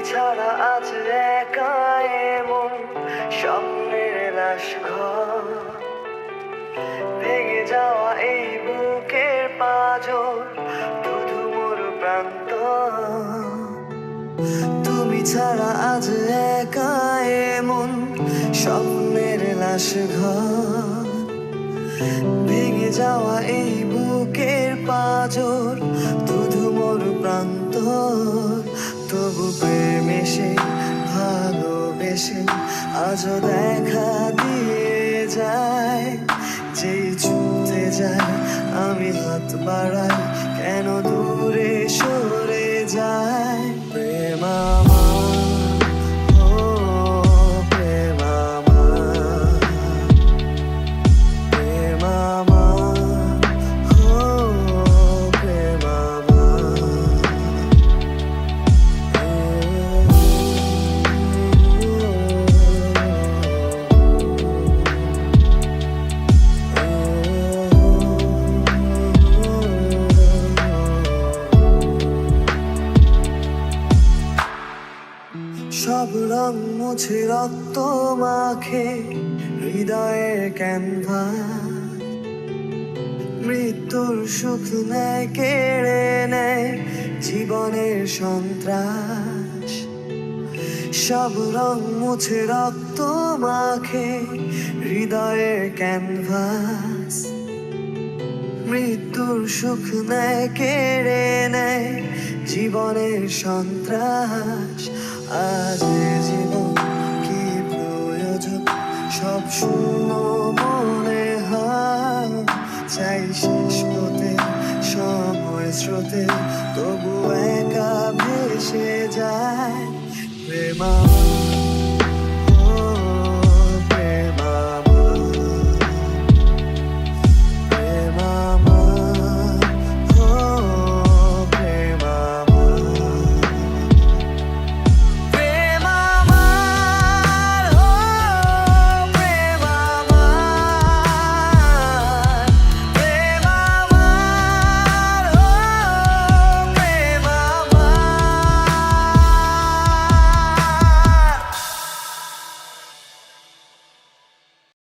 ছাড়া আজ একা এমন স্বপ্নের লাশ ঘর, ভেঙে যাওয়া এই বুকের পাঁজর, শুধু মোর প্রান্ত। তুমি ছাড়া আজ একা এমন স্বপ্নের লাশ ঘর, ভেঙে যাওয়া এই বুকের পাঁজর, শুধু মোর প্রান্ত। তবু প্রেম এসে ভালোবেসে আজও দেখা দিয়ে যায়। যেই ছুটতে যায় আমি হাত বাড়াই, কেন দূরে সরে যায়। প্রেম আমার, ও প্রেম আমার, প্রেম আমার, ও প্রেম আমার। সব রং মুছে রক্ত মাখে হৃদয়ের ক্যানভাস, মৃত্যুর সুখ নেয় কেড়ে নেয় জীবনের সন্ত্রাস। সব রং মুছে রক্ত মাখে হৃদয়ের ক্যানভাস, মৃত্যুর সুখ নেয় কেড়ে নেয় জীবনের সন্ত্রাস। আজ জীবন কি প্রয়োজন, সব শূন্য মনে হয়। চাই শেষ পথে সময় স্রোতে, তবু একা ভেসে যায়। প্রেম